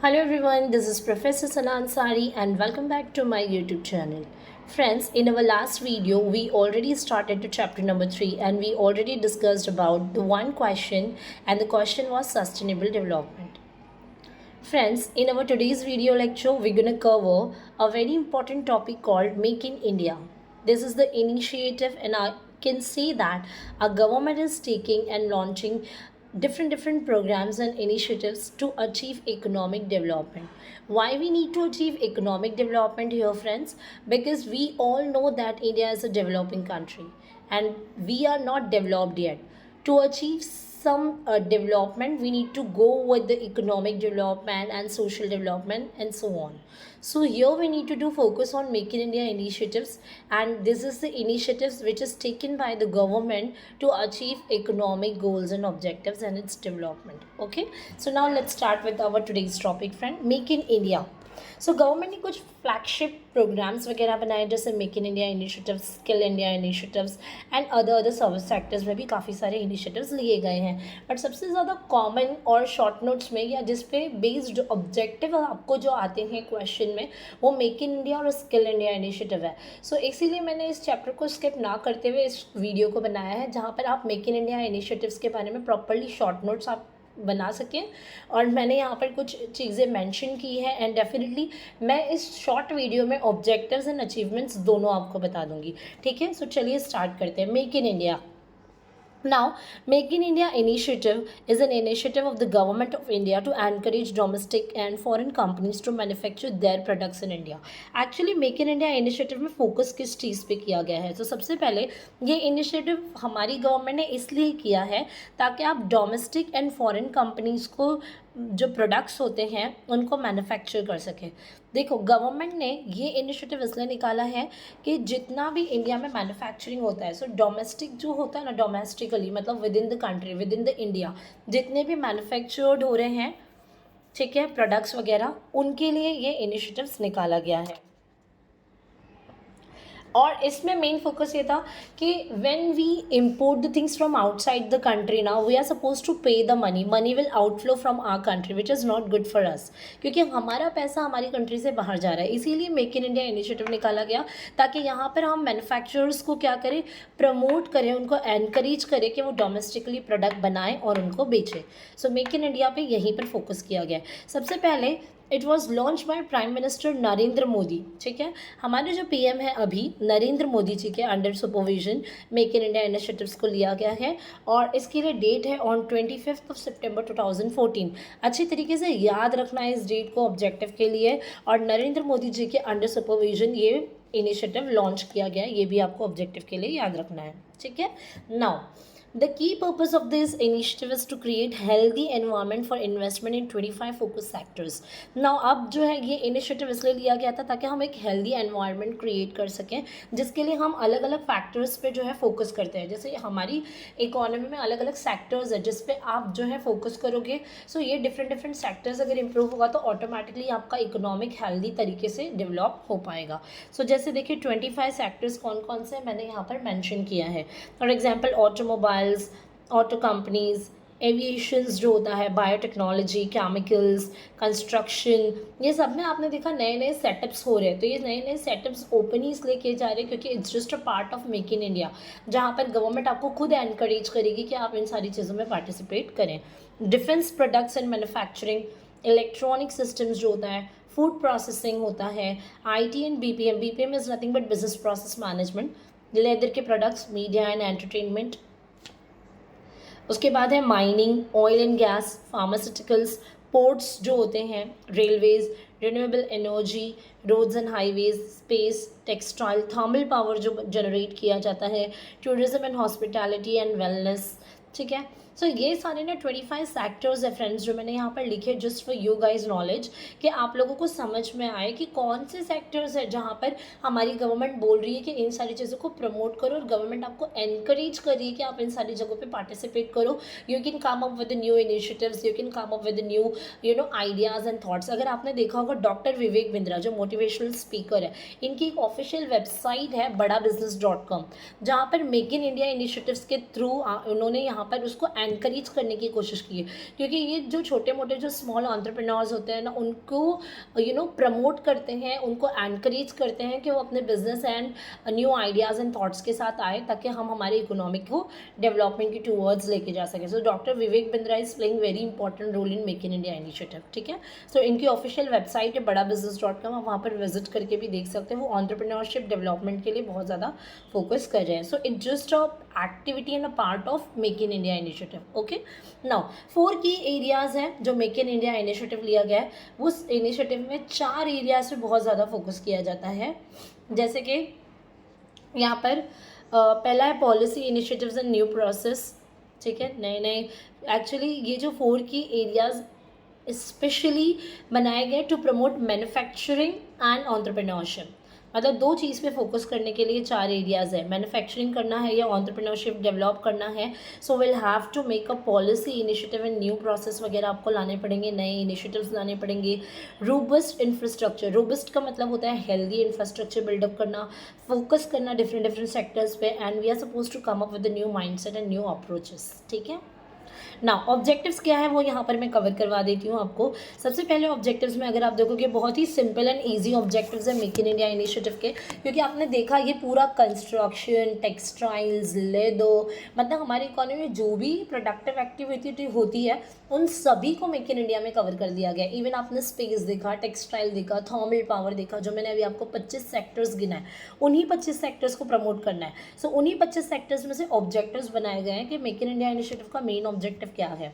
Hello everyone, this is Professor Sana Ansari and welcome back to my YouTube channel. Friends, in our last video, we already started to chapter number 3 and we already discussed about the one question and the question was sustainable development. Friends, in our today's video lecture, we're going to cover a very important topic called Make in India. This is the initiative and I can say that our government is taking and launching different programs and initiatives to achieve economic development. Why we need to achieve economic development here, friends? Because we all know that India is a developing country and we are not developed yet. To achieve some development, we need to go with the economic development and social development and so on. So here we need to do focus on Make in India initiatives, and this is the initiatives which is taken by the government to achieve economic goals and objectives and its development. Okay, so now let's start with our today's topic, friend. Make in India. So government ने कुछ flagship programmes वगैरह बनाए जैसे make in India initiatives, skill India initiatives and other service sectors में भी काफ़ी सारे initiatives लिए गए हैं. बट सबसे ज़्यादा कॉमन और शॉर्ट नोट्स में या जिस पे बेस्ड ऑब्जेक्टिव आपको जो आते हैं क्वेश्चन में वो मेक इन इंडिया और स्किल इंडिया इनिशिएटिव है. सो इसीलिए मैंने इस चैप्टर को स्किप ना करते हुए इस वीडियो को बनाया है जहाँ पर आप मेक इन इंडिया इनिशिएटिव्स के बारे में प्रॉपरली शॉर्ट नोट्स आप बना सकें. और मैंने यहाँ पर कुछ चीज़ें मेंशन की है एंड डेफिनेटली मैं इस शॉर्ट वीडियो में ऑब्जेक्टिव्स एंड अचीवमेंट्स दोनों आपको बता दूंगी. ठीक है, सो चलिए स्टार्ट करते हैं. Make in India. Now, Make in India initiative is an initiative of the government of India to encourage domestic and foreign companies to manufacture their products in India. Actually, Make in India initiative में focus किस चीज़ पे किया गया है? तो सबसे पहले ये इनिशिएटिव हमारी गवर्नमेंट ने इसलिए किया है ताकि आप डोमेस्टिक एंड फॉरेन कंपनीज़ को जो प्रोडक्ट्स होते हैं उनको मैन्युफैक्चर कर सकें. देखो, गवर्नमेंट ने ये इनिशिएटिव इसलिए निकाला है कि जितना भी इंडिया में मैन्युफैक्चरिंग होता है, सो डोमेस्टिक जो होता है ना, डोमेस्टिकली मतलब with in the country, with in the India जितने भी मैन्युफैक्चर्ड हो रहे हैं, ठीक है, प्रोडक्ट्स वगैरह, उनके लिए ये इनिशिएटिव्स निकाला गया है. और इसमें मेन फोकस ये था कि when we import the things from outside the country ना, we are suppose to pay the money will outflow from our country which is not good for us, क्योंकि हमारा पैसा हमारी कंट्री से बाहर जा रहा है. इसीलिए मेक इन इंडिया इनिशिएटिव निकाला गया ताकि यहाँ पर हम मैन्युफैक्चरर्स को क्या करें, प्रमोट करें, उनको एनकरेज करें कि वो डोमेस्टिकली प्रोडक्ट बनाएं और उनको बेचें. सो मेक इन इंडिया पे यहीं पर फोकस किया गया. सबसे पहले it was launch by prime minister Narendra Modi. ठीक है, हमारे जो पीएम है अभी नरेंद्र मोदी जी के under supervision make in India initiatives को लिया गया है और इसके लिए डेट है ऑन 25 सितंबर 2014. अच्छी तरीके से याद रखना है इस डेट को ऑब्जेक्टिव के लिए. और नरेंद्र मोदी जी के अंडर सुपरविजन ये इनिशिएटिव लॉन्च किया गया है, ये भी आपको ऑब्जेक्टिव के लिए याद रखना है. ठीक है, now the key purpose of this initiative is to create healthy environment for investment in 25 focus sectors. Now अब जो है ये इनिशिएटिव इसलिए लिया गया था ताकि हम एक हेल्दी एनवायरनमेंट क्रिएट कर सकें, जिसके लिए हम अलग अलग फैक्टर्स पे जो है फोकस करते हैं. जैसे हमारी इकोनॉमी में अलग अलग सेक्टर्स है जिस पे आप जो है फोकस करोगे. सो ये डिफरेंट सेक्टर्स अगर इंप्रूव होगा तो ऑटोमेटिकली आपका इकोनॉमिक हेल्दी तरीके से डेवलप हो पाएगा. सो जैसे देखिए 25 सेक्टर्स कौन कौन से मैंने यहाँ पर मैंशन किया है. For example automobile, auto companies, aviations जो होता है, बायोटेक्नोलॉजी, केमिकल्स, कंस्ट्रक्शन, ये सब में आपने देखा नए नए सेटअप्स हो रहे हैं. तो ये नए नए सेटअप्स ओपन ही इसलिए किए जा रहे हैं क्योंकि it's just a part of make in India, जहाँ पर गवर्नमेंट आपको खुद एनकरेज करेगी कि आप इन सारी चीज़ों में पार्टिसिपेट करें. Defence products and manufacturing, electronic systems जो होता है, फूड प्रोसेसिंग होता है, IT and BPM is nothing but business process management, leather के प्रोडक्ट्स, मीडिया एंड एंटरटेनमेंट. उसके बाद है mining, oil and gas, pharmaceuticals, ports जो होते हैं, railways, renewable energy, roads and highways, space, textile, thermal power जो जनरेट किया जाता है, tourism and hospitality and wellness. ठीक है, सो ये सारे ना 25 सेक्टर्स है फ्रेंड्स जो मैंने यहाँ पर लिखे just for you guys knowledge, कि आप लोगों को समझ में आए कि कौन से सेक्टर्स है जहाँ पर हमारी गवर्नमेंट बोल रही है कि इन सारी चीज़ों को प्रमोट करो और गवर्नमेंट आपको एनकरेज कर रही है कि आप इन सारी जगहों पे पार्टिसिपेट करो. You can come up with new initiatives, you can come up with new ideas and thoughts. अगर आपने देखा होगा डॉक्टर विवेक बिंद्रा जो मोटिवेशनल स्पीकर है, इनकी एक ऑफिशियल वेबसाइट है badabusiness.com, जहाँ पर मेक इन इंडिया इनिशिएटिव्स के थ्रू उन्होंने यहाँ पर उसको एनकरेज करने की कोशिश की है, क्योंकि ये जो छोटे मोटे जो स्मॉल एंटरप्रेन्योर्स होते हैं ना, उनको प्रमोट करते हैं, उनको एनकरेज करते हैं कि वो अपने business and new ideas and thoughts के साथ आए, ताकि हम हमारी इकोनॉमी को डेवलपमेंट की टूवर्ड्स लेके जा सकें। So doctor Vivek Bindra is playing very important role in Make in India initiative, ठीक है। सो इनकी ऑफिशियल वेबसाइट है badabusiness.com, आप वहाँ पर विजिट करके भी देख सकते हैं। वो एंटरप्रेन्योरशिप डेवलपमेंट के लिए बहुत ज़्यादा फोकस कर रहे हैं। So it just a activity and a part of make in India initiative. Okay, now 4 की एरियाज़ हैं जो मेक इन इंडिया इनिशिएटिव लिया गया है। उस इनिशिएटिव में 4 एरियाज पे बहुत ज़्यादा फोकस किया जाता है, जैसे कि यहाँ पर पहला है policy initiatives and new process, ठीक है। नए नए एक्चुअली ये जो 4 की एरियाज स्पेशली बनाए गए to promote manufacturing and entrepreneurship, मतलब 2 चीज़ पे फोकस करने के लिए 4 एरियाज़ है। मैन्युफैक्चरिंग करना है या एंटरप्रेन्योरशिप डेवलप करना है, so will have to make a policy initiative and new process वगैरह आपको लाने पड़ेंगे, नए इनिशिएटिव्स लाने पड़ेंगे। रोबस्ट इंफ्रास्ट्रक्चर, रोबस्ट का मतलब होता है हेल्दी इंफ्रास्ट्रक्चर बिल्डअप करना, फोकस करना डिफरेंट सेक्टर्स पे, and we are suppose to come up with the new mindset and new approaches, ठीक है। ना ऑब्जेक्टिव्स क्या है वो यहाँ पर मैं कवर करवा देती हूँ आपको। सबसे पहले ऑब्जेक्टिव्स में अगर आप देखोगे बहुत ही सिंपल एंड इजी ऑब्जेक्टिव्स है मेक इन इंडिया इनिशिएटिव के, क्योंकि आपने देखा ये पूरा कंस्ट्रक्शन, टेक्सटाइल्स, लेदर, मतलब हमारी इकोनॉमी में जो भी प्रोडक्टिव एक्टिविटी होती है उन सभी को मेक इन इंडिया में कवर कर दिया गया। इवन आपने स्पेस देखा, टेक्सटाइल देखा, थर्मल पावर देखा, जो मैंने अभी आपको 25 सेक्टर्स गिना है, उन्हीं 25 सेक्टर्स को प्रमोट करना है। सो उन्हीं 25 सेक्टर्स में से ऑब्जेक्टिव्स बनाए गए हैं कि मेक इन इंडिया इनिशिएटिव का मेन ऑब्जेक्टिव क्या है।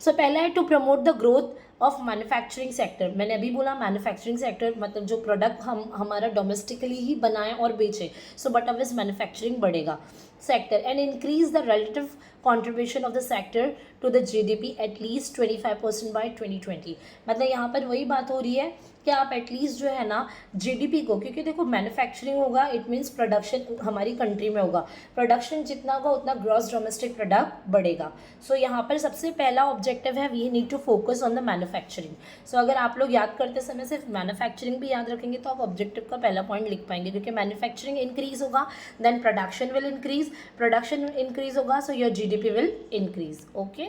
सो पहला है to promote the growth of manufacturing sector. मैंने अभी बोला मैन्युफैक्चरिंग सेक्टर मतलब जो प्रोडक्ट हम हमारा डोमेस्टिकली ही बनाएं और बेचें, सो बट अब इस मैन्युफैक्चरिंग बढ़ेगा sector, and increase the relative contribution of the sector to the GDP at least 25% by 2020। मतलब यहाँ पर वही बात हो रही है कि आप एटलीस्ट जो है ना जीडीपी को, क्योंकि देखो मैन्युफैक्चरिंग होगा इट मीन्स प्रोडक्शन हमारी कंट्री में होगा, प्रोडक्शन जितना होगा उतना ग्रॉस डोमेस्टिक प्रोडक्ट बढ़ेगा। सो यहाँ पर सबसे पहला ऑब्जेक्टिव है we need to focus on the manufacturing. So अगर आप लोग याद करते समय सिर्फ मैन्युफैक्चरिंग भी याद रखेंगे तो आप ऑब्जेक्टिव का पहला पॉइंट लिख पाएंगे, क्योंकि मैन्युफैक्चरिंग इंक्रीज होगा then production will increase, production increase होगा so your GDP will increase। Okay,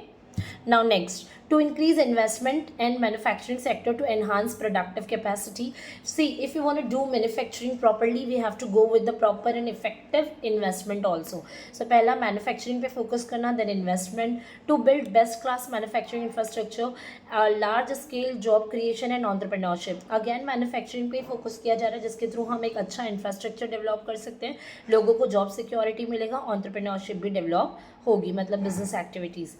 now next, to increase investment and manufacturing sector to enhance productive capacity। See, if you want to do manufacturing properly we have to go with the proper and effective investment also। So पहला manufacturing पे focus करना, then investment to build best class manufacturing infrastructure, large scale job creation and entrepreneurship। again manufacturing पे focus किया जा रहा है जिसके through हम एक अच्छा infrastructure develop कर सकते हैं, लोगों को job security मिलेगा, entrepreneurship भी develop होगी, मतलब business activities।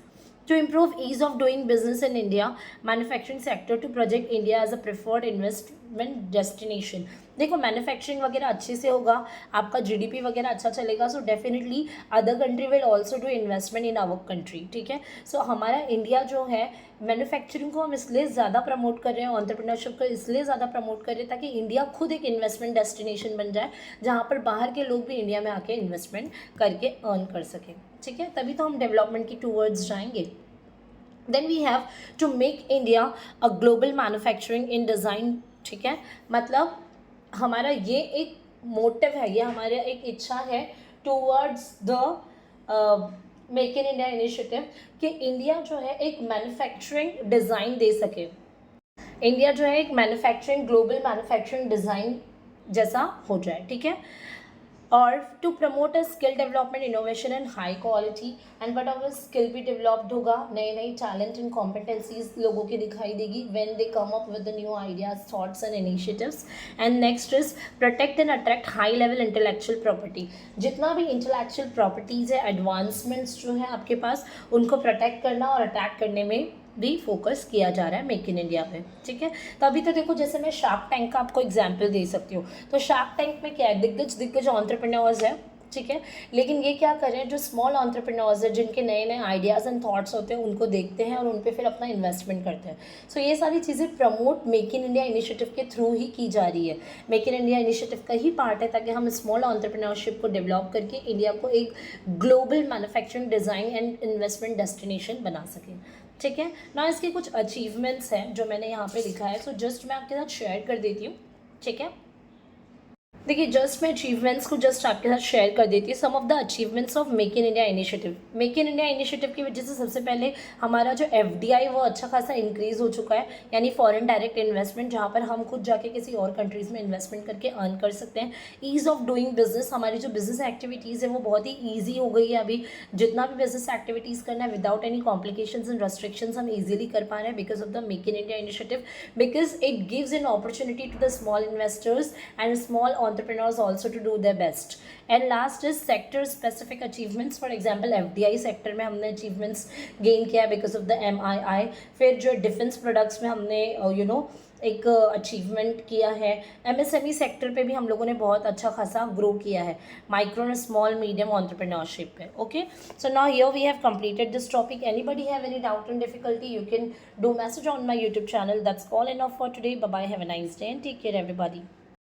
To improve ease of doing business in India, manufacturing sector to project India as a preferred investment destination। देखो मैन्युफैक्चरिंग वगैरह अच्छे से होगा, आपका GDP वगैरह अच्छा चलेगा, so definitely other country will also do investment in our country, ठीक है। सो हमारा इंडिया जो है मैन्युफैक्चरिंग को हम इसलिए ज़्यादा प्रमोट कर रहे हैं, एंटरप्रेन्योरशिप को इसलिए ज़्यादा प्रमोट कर रहे हैं ताकि इंडिया खुद एक इन्वेस्टमेंट डेस्टिनेशन बन जाए, जहाँ पर बाहर के लोग भी इंडिया में आके इन्वेस्टमेंट करके अर्न कर सकें, ठीक है, तभी तो हम डेवलपमेंट की टूवर्ड्स जाएंगे। Then we have to make India a global manufacturing in design, ठीक है, मतलब हमारा ये एक मोटिव है, ये हमारा एक इच्छा है towards the make in India initiative कि इंडिया जो है एक मैन्युफैक्चरिंग डिज़ाइन दे सके, इंडिया जो है एक मैन्युफैक्चरिंग ग्लोबल मैन्युफैक्चरिंग डिज़ाइन जैसा हो जाए, ठीक है। और to promote a skill development innovation and high quality, and but our skill भी डेवलप्ड होगा, नए नए टैलेंट एंड कॉम्पिटेंसीज लोगों की दिखाई देगी when they come up with the new ideas, thoughts and initiatives. And next is protect and attract high level intellectual property. जितना भी इंटेलेक्चुअल प्रॉपर्टीज़ है, एडवांसमेंट्स जो है आपके पास, उनको प्रोटेक्ट करना और अटैक करने में भी फोकस किया जा रहा है मेक इन इंडिया पे, ठीक है। तो अभी तो देखो जैसे मैं शार्क टैंक का आपको एग्जांपल दे सकती हूँ, तो शार्क टैंक में क्या है, दिग्गज एंटरप्रेन्योर्स है, ठीक है, लेकिन ये क्या कर रहे हैं, जो स्मॉल एंटरप्रेन्योर्स है जिनके नए नए आइडियाज़ एंड थॉट्स होते हैं उनको देखते हैं और उन पर फिर अपना इन्वेस्टमेंट करते हैं। सो ये सारी चीज़ें promote make in India initiative के थ्रू ही की जा रही है, मेक इन इंडिया इनिशिएटिव का ही पार्ट है, ताकि हम स्मॉल एंटरप्रेन्योरशिप को डेवलप करके इंडिया को एक global manufacturing design and investment destination बना सकें, ठीक है ना। इसके कुछ अचीवमेंट्स हैं जो मैंने यहाँ पे लिखा है, सो जस्ट मैं आपके साथ शेयर कर देती हूँ, ठीक है। देखिए, जस्ट मैं अचीवमेंट्स को जस्ट आपके साथ शेयर कर देती हूँ। Some of the achievements of make in India initiative. Make in India initiative की वजह से सबसे पहले हमारा जो एफडीआई वो अच्छा खासा इंक्रीज हो चुका है, यानी फॉरेन डायरेक्ट इन्वेस्टमेंट, जहाँ पर हम खुद जाके किसी और कंट्रीज़ में इन्वेस्टमेंट करके अर्न कर सकते हैं। ईज़ ऑफ डूइंग बिजनेस, हमारी जो बिजनेस एक्टिविटीज़ है वो बहुत ही ईजी हो गई है अभी। जितना भी बिजनेस एक्टिविटीज़ करना है without any complications and restrictions हम ईजिली कर पा रहे हैं because of the make in India initiative, because it gives an opportunity to the small investors and small entrepreneurs also to do their best. And last is sector specific achievements. For example, FDI sector में हमने achievements gain किया because of the MII. फिर जो defence products में हमने एक achievement किया है। एमएसएमई सेक्टर पे भी हम लोगों ने बहुत अच्छा खासा ग्रो किया है, micro and small medium entrepreneurship पे। Okay, so now here we have completed this topic. Anybody have any doubt and difficulty, you can do message on my YouTube channel. That's all enough for today. Bye bye, have a nice day and take care everybody.